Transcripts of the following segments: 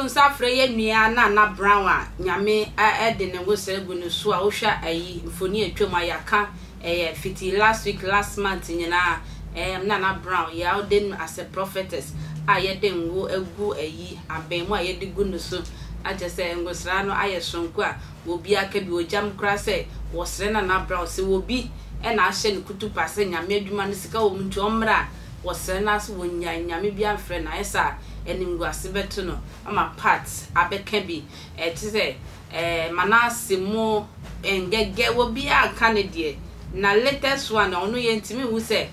nsafre ye nua Naana Brown nyame de ne ngosere gu ne so a wo hwa ayi mfoni atwam ayaka fiti last month nyina Naana Brown ya odin as a prophetess ayede ngo agu ayi aben mu ayede gu ne so ajese ngosra no ayesonko a obi aka bi ojam kra se wo sre Naana Brown se obi na ahye ne kutupa se nyame adwuma no sika wo mtu omra wo sre na so wonya nyame bi amfre na esa enimguase beto no ama parts abeka bi tise manase mo engege wo bi aka ne de na latest one onu ye ntimi hu se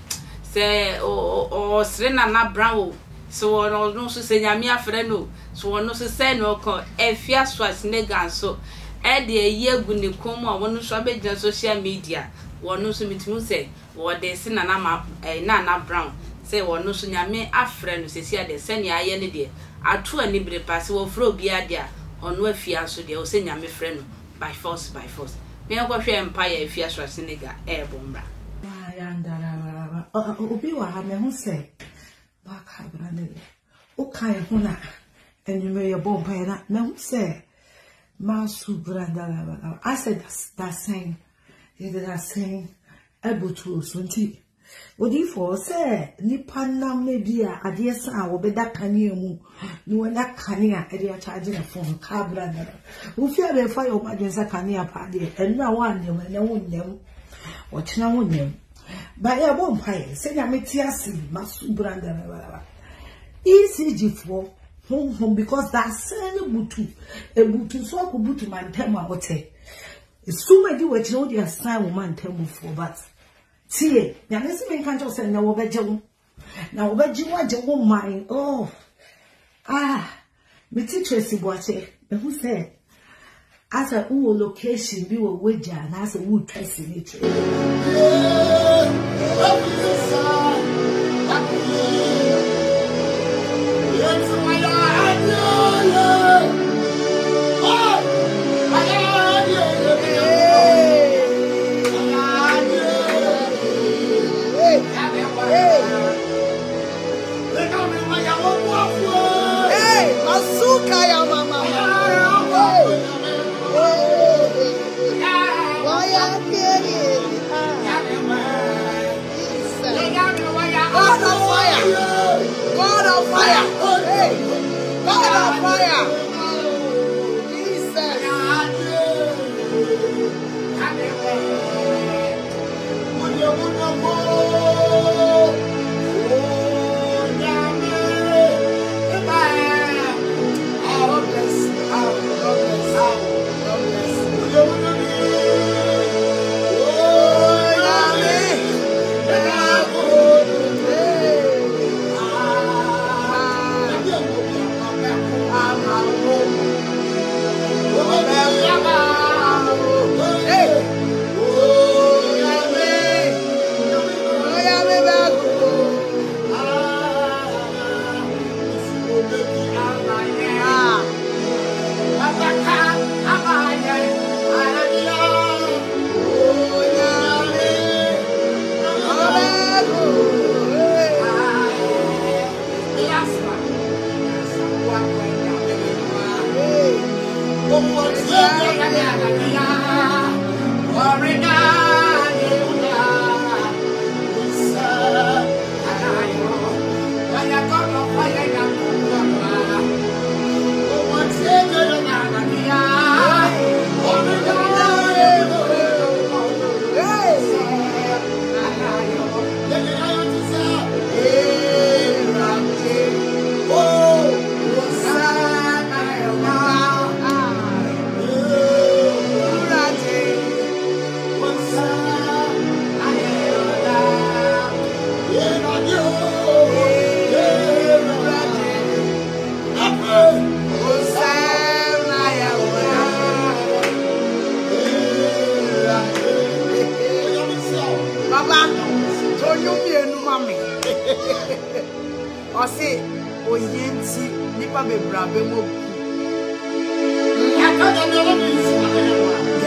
o sre Naana Brown so ono so se nyame afre no so ono so se no ko Afia Schwar so de yegu ne kom a wono so abegina social media wono so mitimi se wo de se Naana Brown say wono so nyame afre no sesi ade se ne aye ne de ato ani bre pass wo fro bi ade a ono Afia so de o se nyame fre no by force me ko hwe empire Afia Schwar Senegal bombra ya ndara obi wa ha me hu se ba ka bra ne o kai hu na enyume ye bomba na me hu se ma su brandara I said that saying ebutu sunti odi for say nipa nam na bia ade sa wo beda kane mu ni wona kane a ade a charge na phone ka brandara wo fi abe fa yo ma sa kane a pa de enu a wa ne na wonnem wo chena wonnem ba ya bo mpai se nya meti ase masu brandara ECG for home because that same butu so ko butu man tem a wote so many we know the sign woman tem for but tie ya nesi me kan say na wo beje wo na wo beje wo je wo man oh me ti Tracy Boache me who say as a location bi wo weja na as a wo Tracy ni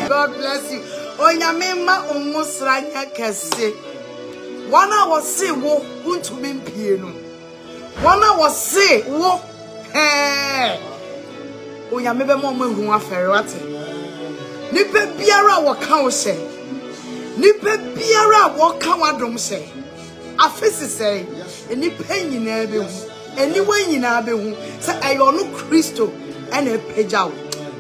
God bless you. Onyamema omusranya kese. Wana wose wo untumi mpie no. Wana wose wo onyame be mo hu afere wate nipa biara wo ka wo se nipa biara wo ka wadom se afisi se nipa nyina be hu eniwa nyina be hu se ayo no Kristo ene pejaw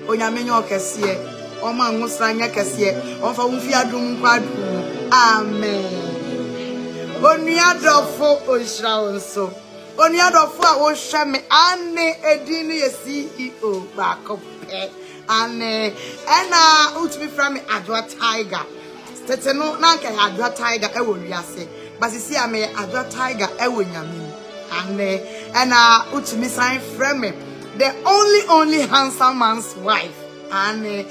onyame nyo kese o ma nwusra nya kese o fa wo fi adum kwadu amen onu adofo ohira wonso oni adofo a wo hwe me ane edin ye CEO ba kope ane ena utumi fra me adwa tiger tete no na nka adwa tiger e wo wiase basisi ame adwa tiger e wo nyame ane ena utumi sign fra me the only handsome man's wife ane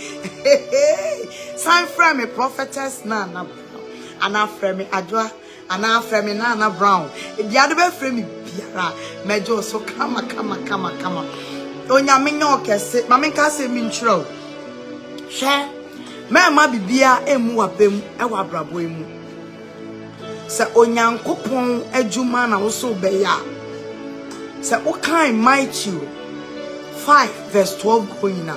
sign fra me prophetess Naana Brown ana fra me adwa ana fra me Naana Brown di ade be fra me biara mejo so kama onyame nyo kese mame ka se mi ntro hwe mema bibia emu wapem e wa brabo emu se onyankopon adwuma na wo so be ya se o kan Matthew 5:12 going na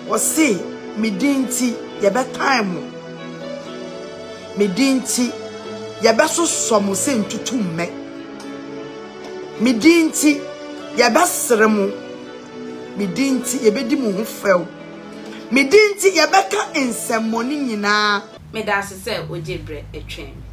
o say medinti ye be time medinti ye be so somo se ntutu me medinti ye be seremu medinti ye be di mo ho few medinti ye be ka ensemoni nyina me da se ojebre etwen